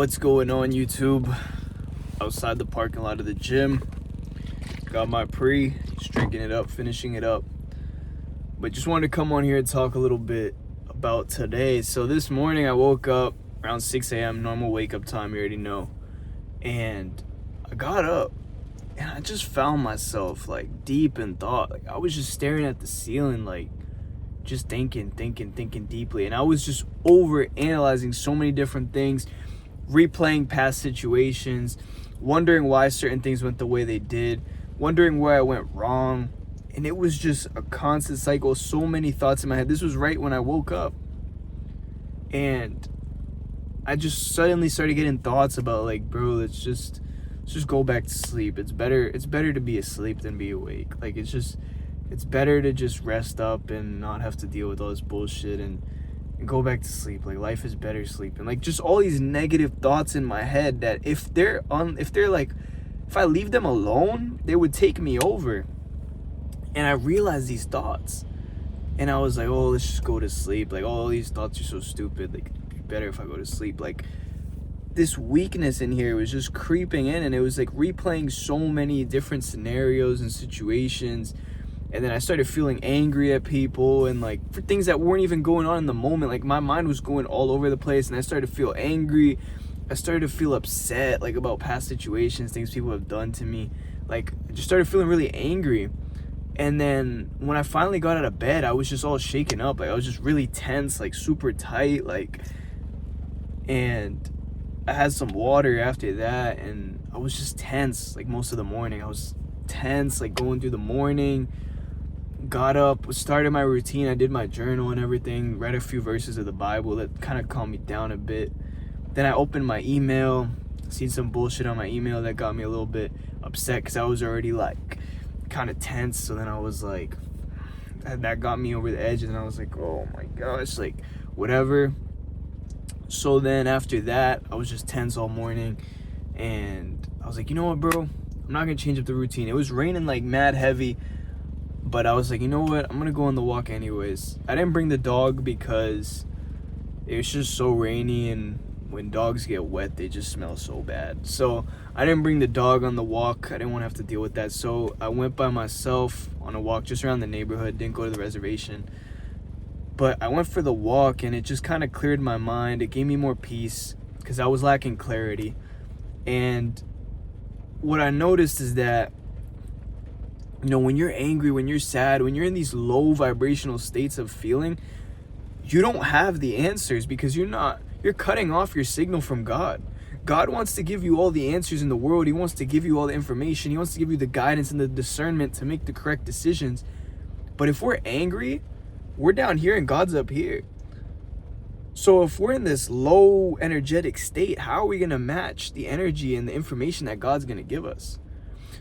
What's going on, YouTube? Outside the parking lot of the gym. Got my pre, just drinking it up, finishing it up. But just wanted to come on here and talk a little bit about today. So this morning I woke up around 6 a.m., normal wake up time, you already know. And I got up and I just found myself like deep in thought. Like I was just staring at the ceiling, like just thinking deeply. And I was just over analyzing so many different things, replaying past situations, wondering why certain things went the way they did, wondering where I went wrong. And it was just a constant cycle, so many thoughts in my head. This was right when I woke up. And I just suddenly started getting thoughts about like, bro, let's just go back to sleep. It's better to be asleep than be awake. Like it's better to just rest up and not have to deal with all this bullshit and go back to sleep. Like life is better sleeping. Like just all these negative thoughts in my head that if I leave them alone, they would take me over. And I realized these thoughts and I was like, oh, let's just go to sleep. Like all these thoughts are so stupid. Like it'd be better if I go to sleep. Like this weakness in here was just creeping in, and it was like replaying so many different scenarios and situations. And then I started feeling angry at people and like for things that weren't even going on in the moment. Like my mind was going all over the place, and I started to feel angry. I started to feel upset like about past situations, things people have done to me. Like I just started feeling really angry. And then when I finally got out of bed, I was just all shaken up. Like I was just really tense, like super tight, like, and I had some water after that, and I was just tense like most of the morning. I was tense, like going through the morning. Got up, started my routine. I did my journal and everything, read a few verses of the Bible that kind of calmed me down a bit. Then I opened my email, seen some bullshit on my email that got me a little bit upset because I was already like kind of tense. So then I was like, that got me over the edge, and I was like, oh my gosh, like whatever. So then after that, I was just tense all morning, and I was like, you know what, bro, I'm not gonna change up the routine. It was raining like mad heavy, but I was like, you know what, I'm gonna go on the walk anyways. I didn't bring the dog because it was just so rainy, and when dogs get wet, they just smell so bad. So I didn't bring the dog on the walk. I didn't want to have to deal with that. So I went by myself on a walk just around the neighborhood, didn't go to the reservation. But I went for the walk, and it just kind of cleared my mind. It gave me more peace because I was lacking clarity. And what I noticed is that, you know, when you're angry, when you're sad, when you're in these low vibrational states of feeling, you don't have the answers because you're cutting off your signal from God. God wants to give you all the answers in the world. He wants to give you all the information. He wants to give you the guidance and the discernment to make the correct decisions. But if we're angry, we're down here and God's up here. So if we're in this low energetic state, how are we going to match the energy and the information that God's going to give us?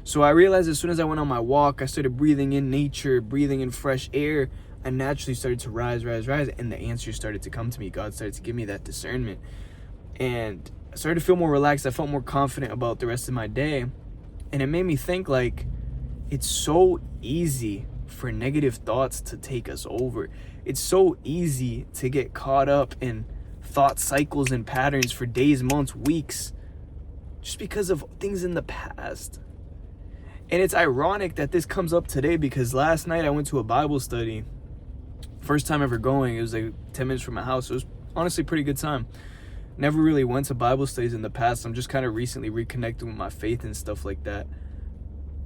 So I realized as soon as I went on my walk, I started breathing in nature, breathing in fresh air. I naturally started to rise, and the answers started to come to me. God started to give me that discernment. And I started to feel more relaxed. I felt more confident about the rest of my day. And it made me think like, it's so easy for negative thoughts to take us over. It's so easy to get caught up in thought cycles and patterns for days, months, weeks, just because of things in the past. And it's ironic that this comes up today because last night I went to a Bible study. First time ever going. It was like 10 minutes from my house. It was honestly a pretty good time. Never really went to Bible studies in the past. I'm just kind of recently reconnecting with my faith and stuff like that.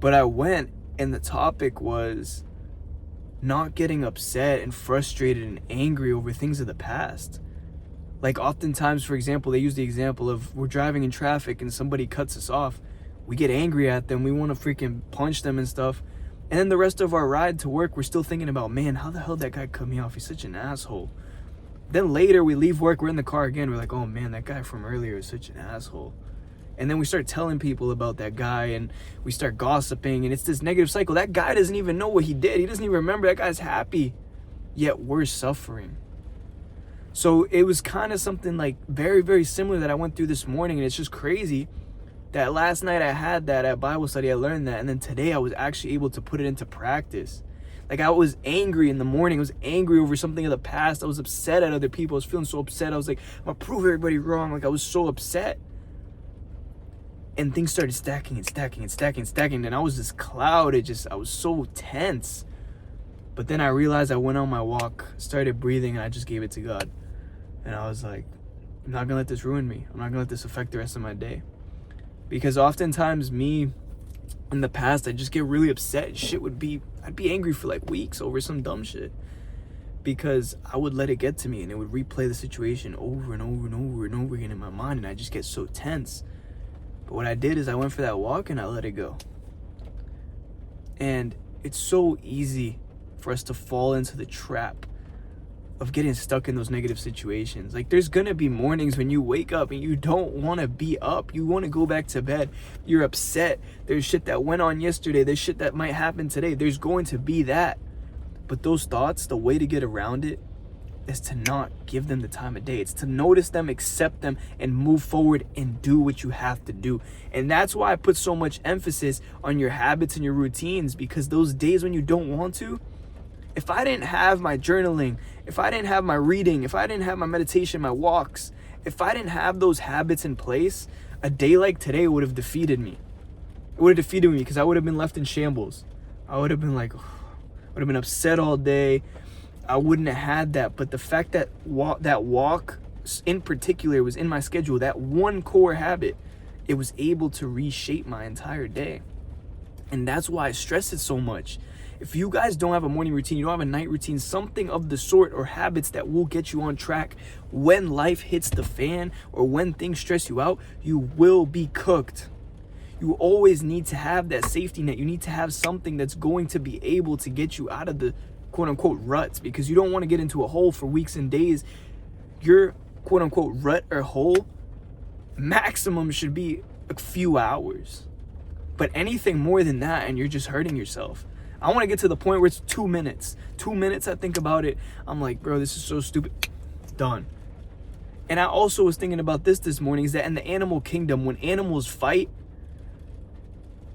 But I went, and the topic was not getting upset and frustrated and angry over things of the past. Like oftentimes, for example, they use the example of we're driving in traffic and somebody cuts us off. We get angry at them. We want to freaking punch them and stuff. And then the rest of our ride to work, we're still thinking about, man, how the hell that guy cut me off? He's such an asshole. Then later we leave work, we're in the car again. We're like, oh man, that guy from earlier is such an asshole. And then we start telling people about that guy, and we start gossiping, and it's this negative cycle. That guy doesn't even know what he did. He doesn't even remember. That guy's happy, yet we're suffering. So it was kind of something like very, very similar that I went through this morning. And it's just crazy that last night I had that at Bible study. I learned that. And then today I was actually able to put it into practice. Like, I was angry in the morning. I was angry over something of the past. I was upset at other people. I was feeling so upset. I was like, I'm gonna prove everybody wrong. Like, I was so upset. And things started stacking and stacking and stacking and stacking. And I was just clouded. I was so tense. But then I realized, I went on my walk, started breathing, and I just gave it to God. And I was like, I'm not gonna let this ruin me. I'm not gonna let this affect the rest of my day. Because oftentimes me, in the past, I just get really upset. I'd be angry for like weeks over some dumb shit. Because I would let it get to me, and it would replay the situation over and over and over and over again in my mind, and I just get so tense. But what I did is I went for that walk and I let it go. And it's so easy for us to fall into the trap of getting stuck in those negative situations. Like, there's gonna be mornings when you wake up and you don't want to be up. You want to go back to bed. You're upset. There's shit that went on yesterday. There's shit that might happen today. There's going to be that. But those thoughts, the way to get around it is to not give them the time of day. It's to notice them, accept them, and move forward and do what you have to do. And that's why I put so much emphasis on your habits and your routines, because those days when you don't want to, if I didn't have my journaling, if I didn't have my reading, if I didn't have my meditation, my walks, if I didn't have those habits in place, a day like today would have defeated me. It would have defeated me because I would have been left in shambles. I would have been like, would have been upset all day. I wouldn't have had that. But the fact that that walk in particular was in my schedule, that one core habit, it was able to reshape my entire day. And that's why I stress it so much. If you guys don't have a morning routine, you don't have a night routine, something of the sort, or habits that will get you on track when life hits the fan or when things stress you out, you will be cooked. You always need to have that safety net. You need to have something that's going to be able to get you out of the quote unquote ruts, because you don't want to get into a hole for weeks and days. Your quote unquote rut or hole maximum should be a few hours. But anything more than that, and you're just hurting yourself. I want to get to the point where it's 2 minutes. 2 minutes, I think about it. I'm like, bro, this is so stupid. Done. And I also was thinking about this morning, is that in the animal kingdom, when animals fight,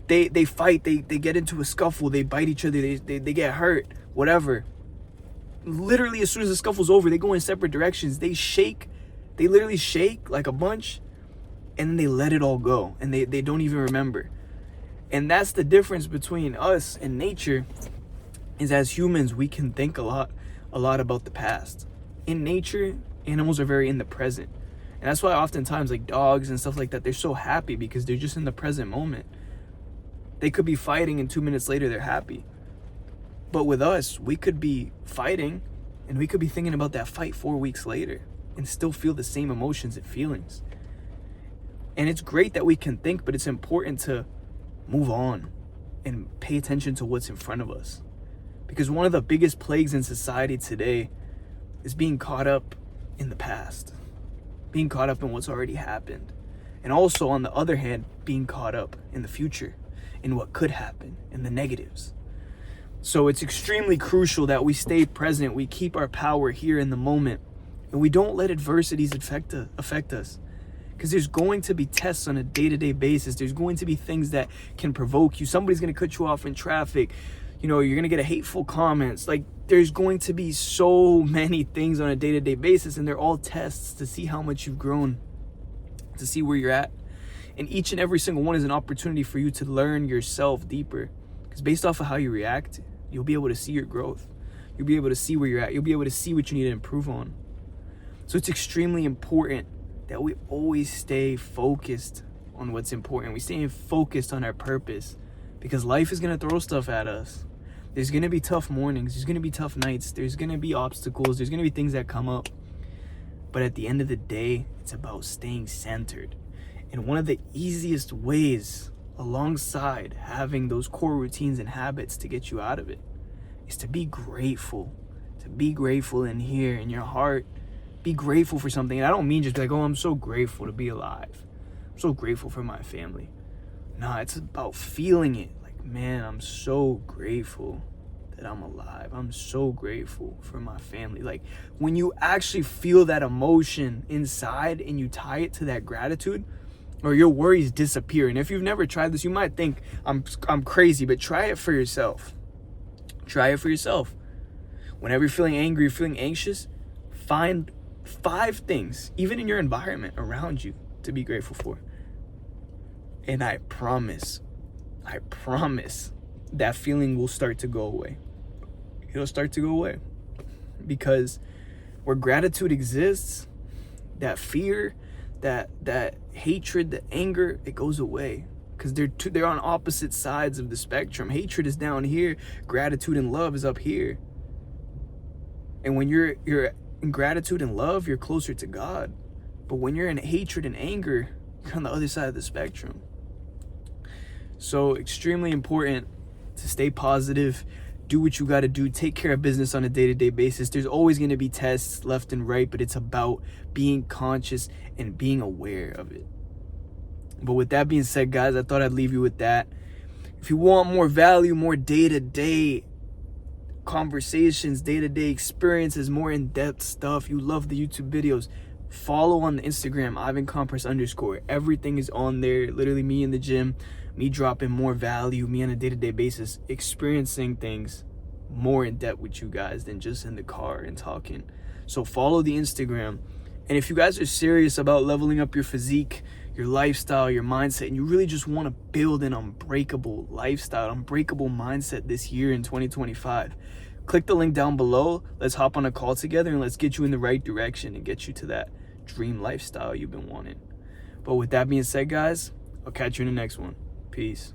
they fight, they get into a scuffle, they bite each other, they get hurt, whatever. Literally, as soon as the scuffle's over, they go in separate directions. They literally shake like a bunch, and then they let it all go, and they don't even remember. And that's the difference between us and nature, is as humans, we can think a lot about the past. In nature, animals are very in the present. And that's why oftentimes, like dogs and stuff like that, they're so happy because they're just in the present moment. They could be fighting and 2 minutes later they're happy. But with us, we could be fighting and we could be thinking about that fight 4 weeks later and still feel the same emotions and feelings. And it's great that we can think, but it's important to move on and pay attention to what's in front of us. Because one of the biggest plagues in society today is being caught up in the past, being caught up in what's already happened. And also, on the other hand, being caught up in the future, in what could happen, in the negatives. So it's extremely crucial that we stay present, we keep our power here in the moment, and we don't let adversities affect us. Because there's going to be tests on a day-to-day basis. There's going to be things that can provoke you. Somebody's going to cut you off in traffic. You know, you're going to get a hateful comments. Like, there's going to be so many things on a day-to-day basis, and they're all tests to see how much you've grown, to see where you're at. And each and every single one is an opportunity for you to learn yourself deeper. Because based off of how you react, you'll be able to see your growth. You'll be able to see where you're at. You'll be able to see what you need to improve on. So it's extremely important that we always stay focused on what's important. We stay focused on our purpose, because life is going to throw stuff at us. There's going to be tough mornings. There's going to be tough nights. There's going to be obstacles. There's going to be things that come up. But at the end of the day, it's about staying centered. And one of the easiest ways, alongside having those core routines and habits to get you out of it, is to be grateful. To be grateful in here, in your heart. Be grateful for something. And I don't mean just like, oh, I'm so grateful to be alive. I'm so grateful for my family. Nah, it's about feeling it. Like, man, I'm so grateful that I'm alive. I'm so grateful for my family. Like, when you actually feel that emotion inside and you tie it to that gratitude, or your worries disappear. And if you've never tried this, you might think I'm crazy, but try it for yourself. Try it for yourself. Whenever you're feeling angry, you're feeling anxious, find 5 things, even in your environment around you, to be grateful for. And I promise, that feeling will start to go away. It'll start to go away. Because where gratitude exists, that fear, that hatred, the anger, it goes away. Because they're on opposite sides of the spectrum. Hatred is down here, gratitude and love is up here. And when you're in gratitude and love, you're closer to God. But when you're in hatred and anger, you're on the other side of the spectrum. So extremely important to stay positive, do what you got to do, take care of business on a day-to-day basis. There's always going to be tests left and right, but it's about being conscious and being aware of it. But with that being said, guys, I thought I'd leave you with that. If you want more value, more day-to-day conversations, day-to-day experiences, more in-depth stuff, you love the YouTube videos, follow on the Instagram, IvanCompress_. Everything is on there. Literally me in the gym, me dropping more value, me on a day-to-day basis, experiencing things more in depth with you guys than just in the car and talking. So follow the Instagram. And if you guys are serious about leveling up your physique, your lifestyle, your mindset, and you really just want to build an unbreakable lifestyle, unbreakable mindset this year in 2025, click the link down below. Let's hop on a call together and let's get you in the right direction and get you to that dream lifestyle you've been wanting. But with that being said, guys, I'll catch you in the next one. Peace.